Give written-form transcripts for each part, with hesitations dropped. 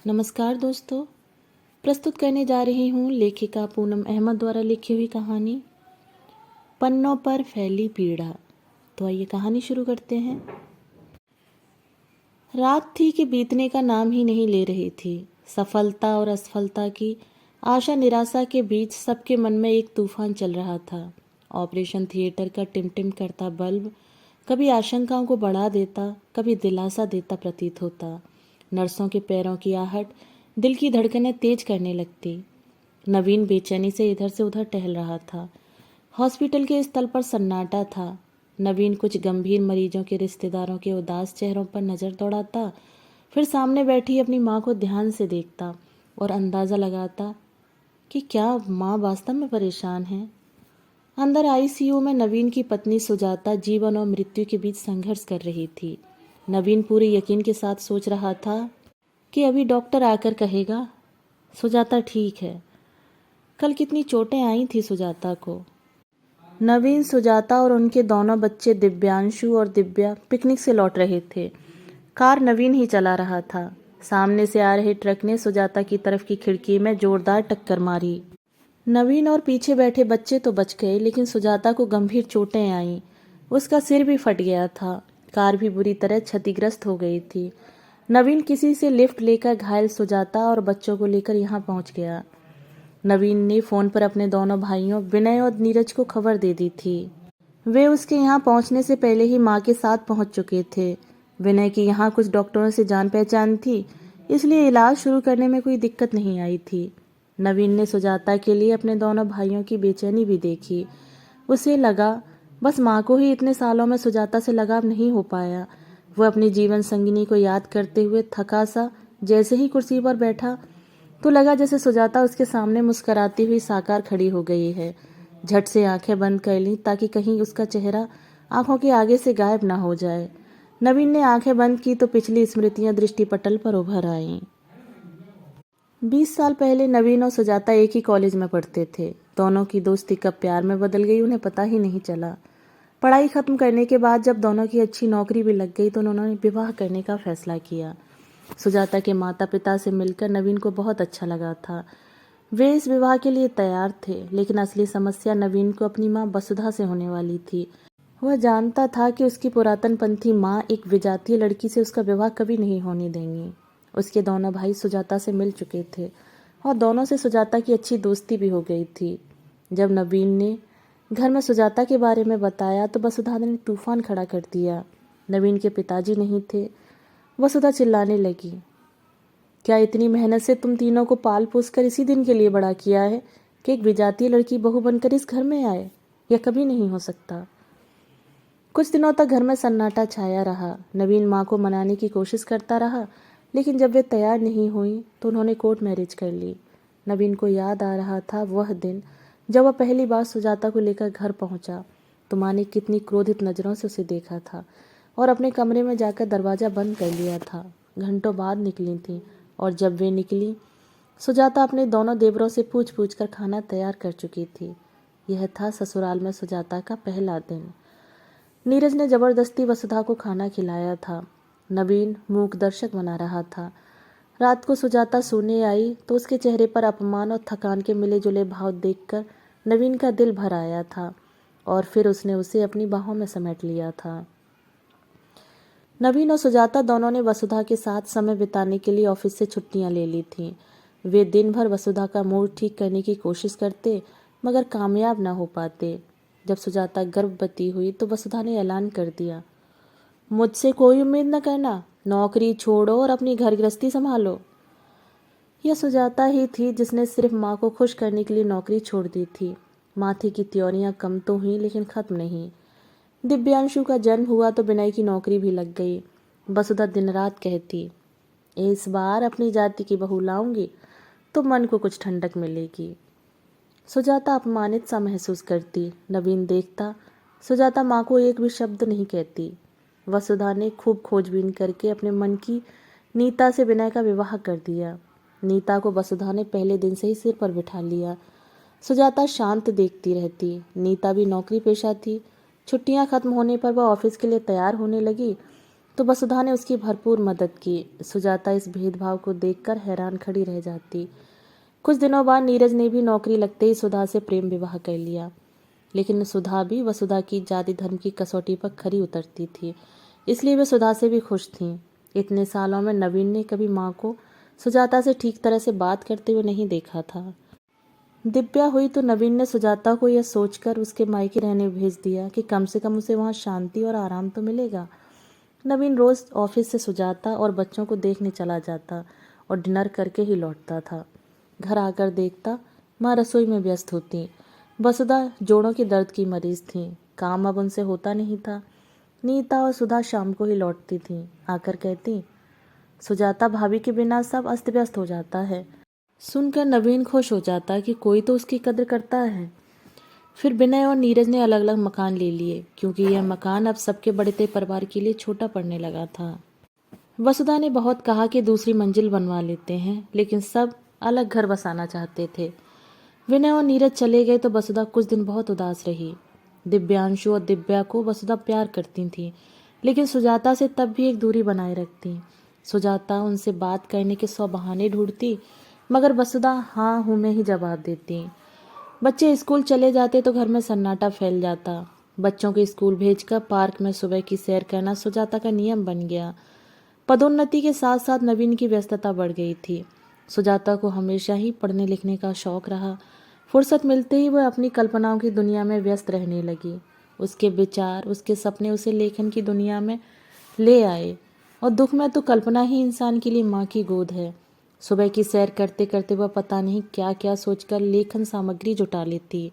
नमस्कार दोस्तों। प्रस्तुत करने जा रही हूँ लेखिका पूनम अहमद द्वारा लिखी हुई कहानी पन्नों पर फैली पीड़ा। तो आइए कहानी शुरू करते हैं। रात थी कि बीतने का नाम ही नहीं ले रही थी। सफलता और असफलता की आशा निराशा के बीच सबके मन में एक तूफान चल रहा था। ऑपरेशन थिएटर का टिमटिम करता बल्ब कभी आशंकाओं को बढ़ा देता, कभी दिलासा देता प्रतीत होता। नर्सों के पैरों की आहट दिल की धड़कनें तेज करने लगती। नवीन बेचैनी से इधर से उधर टहल रहा था। हॉस्पिटल के स्थल पर सन्नाटा था। नवीन कुछ गंभीर मरीजों के रिश्तेदारों के उदास चेहरों पर नजर दौड़ाता, फिर सामने बैठी अपनी माँ को ध्यान से देखता और अंदाजा लगाता कि क्या माँ वास्तव में परेशान है। अंदर आईसीयू में नवीन की पत्नी सुजाता जीवन और मृत्यु के बीच संघर्ष कर रही थी। नवीन पूरे यकीन के साथ सोच रहा था कि अभी डॉक्टर आकर कहेगा सुजाता ठीक है। कल कितनी चोटें आई थी सुजाता को। नवीन, सुजाता और उनके दोनों बच्चे दिव्यांशु और दिव्या पिकनिक से लौट रहे थे। कार नवीन ही चला रहा था। सामने से आ रहे ट्रक ने सुजाता की तरफ की खिड़की में जोरदार टक्कर मारी। नवीन और पीछे बैठे बच्चे तो बच गए, लेकिन सुजाता को गंभीर चोटें आईं। उसका सिर भी फट गया था। कार भी बुरी तरह क्षतिग्रस्त हो गई थी। नवीन किसी से लिफ्ट लेकर घायल सुजाता और बच्चों को लेकर यहाँ पहुँच गया। नवीन ने फोन पर अपने दोनों भाइयों विनय और नीरज को खबर दे दी थी। वे उसके यहाँ पहुँचने से पहले ही माँ के साथ पहुँच चुके थे। विनय की यहाँ कुछ डॉक्टरों से जान पहचान थी, इसलिए इलाज शुरू करने में कोई दिक्कत नहीं आई थी। नवीन ने सुजाता के लिए अपने दोनों भाइयों की बेचैनी भी देखी। उसे लगा बस माँ को ही इतने सालों में सुजाता से लगाव नहीं हो पाया। वह अपनी जीवन संगिनी को याद करते हुए थका सा जैसे ही कुर्सी पर बैठा तो लगा जैसे सुजाता उसके सामने मुस्कुराती हुई साकार खड़ी हो गई है। झट से आंखें बंद कर ली ताकि कहीं उसका चेहरा आंखों के आगे से गायब ना हो जाए। नवीन ने आंखें बंद की तो पिछली स्मृतियां दृष्टिपटल पर उभर आईं। 20 साल पहले नवीन और सुजाता एक ही कॉलेज में पढ़ते थे। दोनों की दोस्ती कब प्यार में बदल गई उन्हें पता ही नहीं चला। पढ़ाई खत्म करने के बाद जब दोनों की अच्छी नौकरी भी लग गई तो उन्होंने विवाह करने का फैसला किया। सुजाता के माता पिता से मिलकर नवीन को बहुत अच्छा लगा था। वे इस विवाह के लिए तैयार थे, लेकिन असली समस्या नवीन को अपनी माँ वसुधा से होने वाली थी। वह जानता था कि उसकी पुरातनपंथी माँ एक विजातीय लड़की से उसका विवाह कभी नहीं होने देंगी। उसके दोनों भाई सुजाता से मिल चुके थे और दोनों से सुजाता की अच्छी दोस्ती भी हो गई थी। जब नवीन ने घर में सुजाता के बारे में बताया तो वसुधा ने तूफान खड़ा कर दिया। नवीन के पिताजी नहीं थे। वसुधा चिल्लाने लगी, क्या इतनी मेहनत से तुम तीनों को पाल पोस कर इसी दिन के लिए बड़ा किया है कि एक विजातीय लड़की बहू बनकर इस घर में आए? यह कभी नहीं हो सकता। कुछ दिनों तक घर में सन्नाटा छाया रहा। नवीन माँ को मनाने की कोशिश करता रहा, लेकिन जब वे तैयार नहीं हुई तो उन्होंने कोर्ट मैरिज कर ली। नवीन को याद आ रहा था वह दिन जब वह पहली बार सुजाता को लेकर घर पहुंचा तो माँ ने कितनी क्रोधित नज़रों से उसे देखा था और अपने कमरे में जाकर दरवाज़ा बंद कर लिया था। घंटों बाद निकली थी और जब वे निकली सुजाता अपने दोनों देवरों से पूछ पूछ कर खाना तैयार कर चुकी थी। यह था ससुराल में सुजाता का पहला दिन। नीरज ने जबरदस्ती वसुधा को खाना खिलाया था। नवीन मूक दर्शक बना रहा था। रात को सुजाता सोने आई तो उसके चेहरे पर अपमान और थकान के मिले जुले भाव देखकर नवीन का दिल भर आया था और फिर उसने उसे अपनी बाहों में समेट लिया था। नवीन और सुजाता दोनों ने वसुधा के साथ समय बिताने के लिए ऑफिस से छुट्टियां ले ली थीं। वे दिन भर वसुधा का मूड ठीक करने की कोशिश करते मगर कामयाब ना हो पाते। जब सुजाता गर्भवती हुई तो वसुधा ने ऐलान कर दिया, मुझसे कोई उम्मीद न करना, नौकरी छोड़ो और अपनी घर गृहस्थी संभालो। यह सुजाता ही थी जिसने सिर्फ माँ को खुश करने के लिए नौकरी छोड़ दी थी। माथी की त्योरियां कम तो हुई लेकिन खत्म नहीं। दिव्यांशु का जन्म हुआ तो विनय की नौकरी भी लग गई। वसुधा दिन रात कहती, इस बार अपनी जाति की बहू लाऊंगी तो मन को कुछ ठंडक मिलेगी। सुजाता अपमानित सा महसूस करती। नवीन देखता सुजाता माँ को एक भी शब्द नहीं कहती। वसुधा ने खूब खोजबीन करके अपने मन की नीता से विनय का विवाह कर दिया। नीता को वसुधा ने पहले दिन से ही सिर पर बिठा लिया। सुजाता शांत देखती रहती। नीता भी नौकरी पेशा थी। छुट्टियां खत्म होने पर वह ऑफिस के लिए तैयार होने लगी तो वसुधा ने उसकी भरपूर मदद की। सुजाता इस भेदभाव को देखकर हैरान खड़ी रह जाती। कुछ दिनों बाद नीरज ने भी नौकरी लगते ही सुधा से प्रेम विवाह कर लिया, लेकिन सुधा भी वसुधा की जाति धर्म की कसौटी पर खरी उतरती थी, इसलिए वे सुधा से भी खुश थीं। इतने सालों में नवीन ने कभी माँ को सुजाता से ठीक तरह से बात करते हुए नहीं देखा था। दिव्या हुई तो नवीन ने सुजाता को यह सोचकर उसके मायके रहने भेज दिया कि कम से कम उसे वहाँ शांति और आराम तो मिलेगा। नवीन रोज ऑफिस से सुजाता और बच्चों को देखने चला जाता और डिनर करके ही लौटता था। घर आकर देखता माँ रसोई में व्यस्त होती। वसुधा जोड़ों के दर्द की मरीज थी, काम अब उनसे होता नहीं था। नीता और सुधा शाम को ही लौटती थीं। आकर कहती, सुजाता भाभी के बिना सब अस्त व्यस्त हो जाता है। सुनकर नवीन खुश हो जाता कि कोई तो उसकी कद्र करता है। फिर विनय और नीरज ने अलग अलग मकान ले लिए, क्योंकि यह मकान अब सबके बढ़ते परिवार के लिए छोटा पड़ने लगा था। वसुधा ने बहुत कहा कि दूसरी मंजिल बनवा लेते हैं, लेकिन सब अलग घर बसाना चाहते थे। विनय और नीरज चले गए तो वसुधा कुछ दिन बहुत उदास रही। दिव्यांशु और दिव्या को वसुधा प्यार करती थी, लेकिन सुजाता से तब भी एक दूरी बनाए रखती। सुजाता उनसे बात करने के 100 बहाने ढूंढती, मगर वसुधा हाँ हूँ में ही जवाब देती। बच्चे स्कूल चले जाते तो घर में सन्नाटा फैल जाता। बच्चों को स्कूल भेजकर पार्क में सुबह की सैर करना सुजाता का नियम बन गया। पदोन्नति के साथ साथ नवीन की व्यस्तता बढ़ गई थी। सुजाता को हमेशा ही पढ़ने लिखने का शौक रहा। फुर्सत मिलते ही वह अपनी कल्पनाओं की दुनिया में व्यस्त रहने लगी। उसके विचार, उसके सपने उसे लेखन की दुनिया में ले आए। और दुख में तो कल्पना ही इंसान के लिए माँ की गोद है। सुबह की सैर करते करते वह पता नहीं क्या क्या सोचकर लेखन सामग्री जुटा लेती।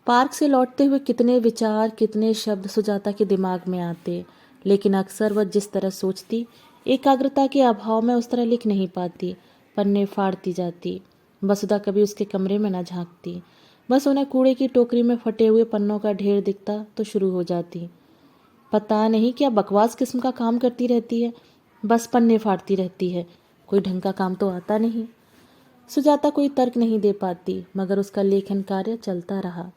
पार्क से लौटते हुए कितने विचार, कितने शब्द सुजाता के दिमाग में आते, लेकिन अक्सर वह जिस तरह सोचती, एकाग्रता के अभाव में उस तरह लिख नहीं पाती। पन्ने फाड़ती जाती। वसुधा कभी उसके कमरे में न झांकती। बस उन्हें कूड़े की टोकरी में फटे हुए पन्नों का ढेर दिखता तो शुरू हो जाती। पता नहीं क्या बकवास किस्म का काम करती रहती है, बस पन्ने फाड़ती रहती है, कोई ढंग का काम तो आता नहीं। सुजाता कोई तर्क नहीं दे पाती, मगर उसका लेखन कार्य चलता रहा।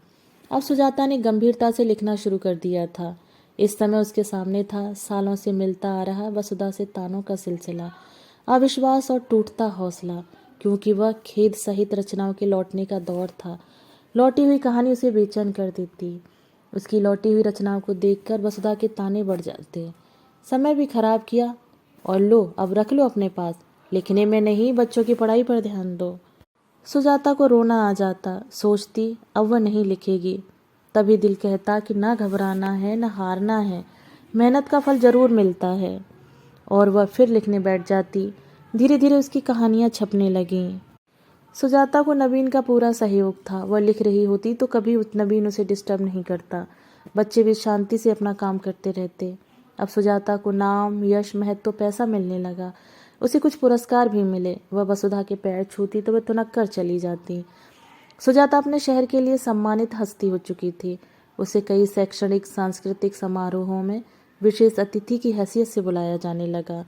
अब सुजाता ने गंभीरता से लिखना शुरू कर दिया था। इस समय उसके सामने था सालों से मिलता आ रहा वसुधा से तानों का सिलसिला, अविश्वास और टूटता हौसला, क्योंकि वह खेद सहित रचनाओं के लौटने का दौर था। लौटी हुई कहानी उसे बेचैन कर देती। उसकी लौटी हुई रचनाओं को देखकर वसुधा के ताने बढ़ जाते। समय भी खराब किया, और लो अब रख लो अपने पास, लिखने में नहीं बच्चों की पढ़ाई पर ध्यान दो। सुजाता को रोना आ जाता। सोचती अब वह नहीं लिखेगी। तभी दिल कहता कि ना घबराना है, ना हारना है, मेहनत का फल जरूर मिलता है। और वह फिर लिखने बैठ जाती। धीरे धीरे उसकी कहानियां छपने लगीं। सुजाता को नवीन का पूरा सहयोग था। वह लिख रही होती तो कभी नवीन उसे डिस्टर्ब नहीं करता। बच्चे भी शांति से अपना काम करते रहते। अब सुजाता को नाम, यश, महत्व, पैसा मिलने लगा। उसे कुछ पुरस्कार भी मिले। वह वसुधा के पैर छूती तो वह तुनक कर चली जाती। सुजाता अपने शहर के लिए सम्मानित हस्ती हो चुकी थी। उसे कई शैक्षणिक, सांस्कृतिक समारोहों में विशेष अतिथि की हैसियत से बुलाया जाने लगा।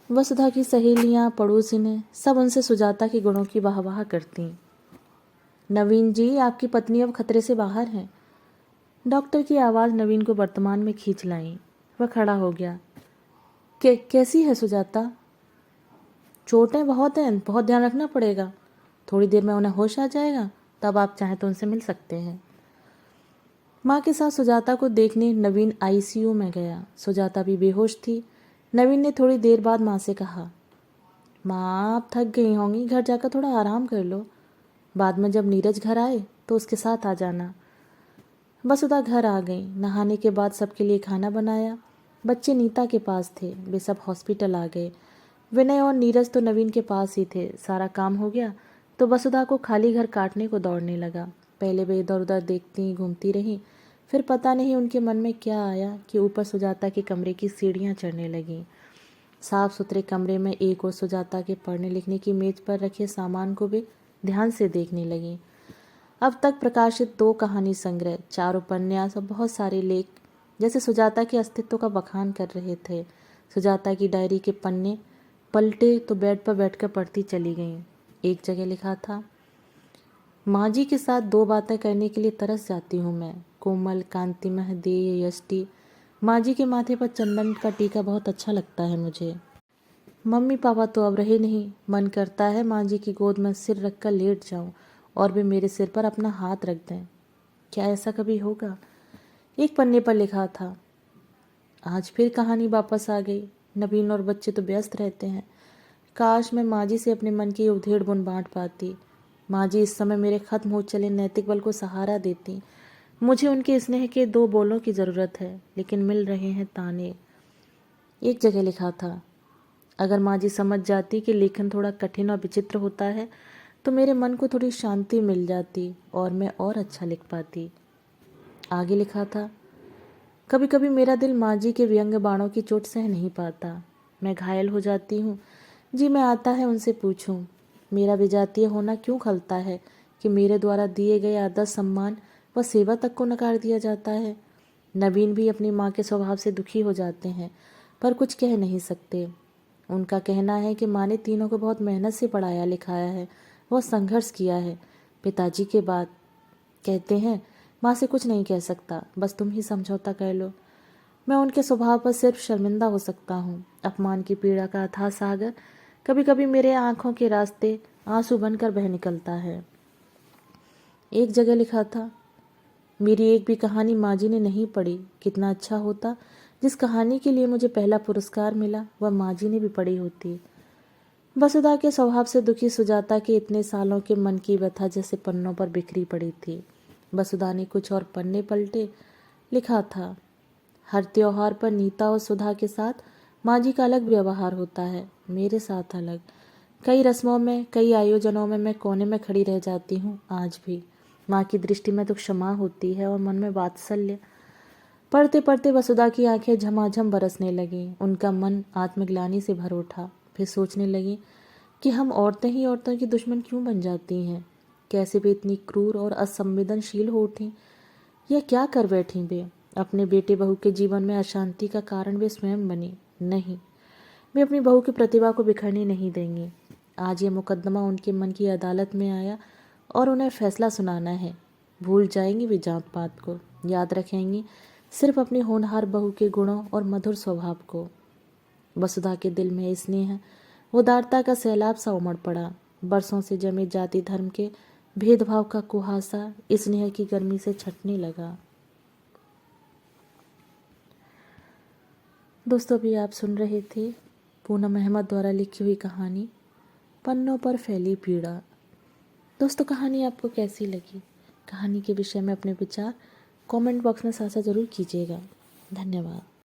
वसुधा की सहेलियां, पड़ोसिनें सब उनसे सुजाता के गुणों की वाहवाह करती। नवीन जी, आपकी पत्नी अब खतरे से बाहर है। डॉक्टर की आवाज़ नवीन को वर्तमान में खींच लाई। वह खड़ा हो गया। कैसी है सुजाता? चोटें बहुत हैं, बहुत ध्यान रखना पड़ेगा। थोड़ी देर में उन्हें होश आ जाएगा, तब आप चाहें तो उनसे मिल सकते हैं। माँ के साथ सुजाता को देखने नवीन आईसीयू में गया। सुजाता भी बेहोश थी। नवीन ने थोड़ी देर बाद माँ से कहा, माँ आप थक गई होंगी, घर जाकर थोड़ा आराम कर लो। बाद में जब नीरज घर आए तो उसके साथ आ जाना। वसुधा घर आ गई। नहाने के बाद सबके लिए खाना बनाया। बच्चे नीता के पास थे। वे सब हॉस्पिटल आ गए। विनय और नीरज तो नवीन के पास ही थे। सारा काम हो गया तो वसुधा को खाली घर काटने को दौड़ने लगा। पहले वे इधर उधर देखती घूमती रहीं। फिर पता नहीं उनके मन में क्या आया कि ऊपर सुजाता के कमरे की सीढ़ियाँ चढ़ने लगीं। साफ सुथरे कमरे में एक और सुजाता के पढ़ने लिखने की मेज पर रखे सामान को भी ध्यान से देखने लगीं। अब तक प्रकाशित 2 कहानी संग्रह, 4 उपन्यास और बहुत सारे लेख जैसे सुजाता के अस्तित्व का बखान कर रहे थे। सुजाता की डायरी के पन्ने पलटे तो बेड पर बैठकर पढ़ती चली गईं। एक जगह लिखा था, माँ जी के साथ 2 बातें करने के लिए तरस जाती हूँ मैं। कोमल, कांतिमय, देय, यष्टि, माँ जी के माथे पर चंदन का टीका बहुत अच्छा लगता है मुझे। मम्मी पापा तो अब रहे नहीं, मन करता है माँ जी की गोद में सिर रखकर लेट जाऊं और वे मेरे सिर पर अपना हाथ रख दें। क्या ऐसा कभी होगा? एक पन्ने पर लिखा था। आज फिर कहानी वापस आ गई। नवीन और बच्चे तो व्यस्त रहते हैं। काश मैं माँ जी से अपने मन की उधेड़ बुन बांट पाती। माँ जी इस समय मेरे खत्म हो चले नैतिक बल को सहारा देती। मुझे उनके स्नेह के 2 बोलों की ज़रूरत है, लेकिन मिल रहे हैं ताने। एक जगह लिखा था, अगर माँ जी समझ जाती कि लेखन थोड़ा कठिन और विचित्र होता है तो मेरे मन को थोड़ी शांति मिल जाती और मैं और अच्छा लिख पाती। आगे लिखा था, कभी कभी मेरा दिल माँ जी के व्यंग्य बाणों की चोट सह नहीं पाता। मैं घायल हो जाती हूँ। जी मैं आता है उनसे पूछूं, मेरा विजातीय होना क्यों खलता है कि मेरे द्वारा दिए गए आदर सम्मान व सेवा तक को नकार दिया जाता है। नवीन भी अपनी माँ के स्वभाव से दुखी हो जाते हैं, पर कुछ कह नहीं सकते। उनका कहना है कि माँ ने तीनों को बहुत मेहनत से पढ़ाया लिखाया है, बहुत संघर्ष किया है। पिताजी के बाद कहते हैं, माँ से कुछ नहीं कह सकता, बस तुम ही समझौता कर लो। मैं उनके स्वभाव पर सिर्फ शर्मिंदा हो सकता हूँ। अपमान की पीड़ा का अथाह सागर कभी कभी मेरे आंखों के रास्ते आंसू बनकर बह निकलता है। एक जगह लिखा था, मेरी एक भी कहानी माँ जी ने नहीं पढ़ी। कितना अच्छा होता जिस कहानी के लिए मुझे पहला पुरस्कार मिला वह माँ जी ने भी पढ़ी होती। वसुधा के स्वभाव से दुखी सुजाता के इतने सालों के मन की व्यथा जैसे पन्नों पर बिखरी पड़ी थी। वसुधा ने कुछ और पन्ने पलटे। लिखा था, हर त्योहार पर नीता और सुधा के साथ माँ जी का अलग व्यवहार होता है, मेरे साथ अलग। कई रस्मों में, कई आयोजनों में मैं कोने में खड़ी रह जाती हूँ आज भी। माँ की दृष्टि में तो क्षमा होती है और मन में वात्सल्य। पढ़ते पढ़ते वसुधा की आंखें झमाझम बरसने लगीं। उनका मन आत्मग्लानि से भर उठा। फिर सोचने लगी कि हम औरतें ही औरतों की दुश्मन क्यों बन जाती हैं। कैसे वे इतनी क्रूर और असंवेदनशील हो उठी। यह क्या कर बैठी वे। अपने बेटे बहू के जीवन में अशांति का कारण वे स्वयं बनी। नहीं, वे अपनी बहू की प्रतिभा को बिखरने नहीं देंगी। आज यह मुकदमा उनके मन की अदालत में आया और उन्हें फैसला सुनाना है। भूल जाएंगी वे जात पात को, याद रखेंगी सिर्फ अपनी होनहार बहू के गुणों और मधुर स्वभाव को। वसुधा के दिल में स्नेह उदारता का सैलाब सा उमड़ पड़ा। बरसों से जमे जाति धर्म के भेदभाव का कुहासा स्नेह की गर्मी से छटने लगा। दोस्तों, अभी आप सुन रहे थे पूनम अहमद द्वारा लिखी हुई कहानी पन्नों पर फैली पीड़ा। दोस्तों, कहानी आपको कैसी लगी? कहानी के विषय में अपने विचार कमेंट बॉक्स में साझा जरूर कीजिएगा। धन्यवाद।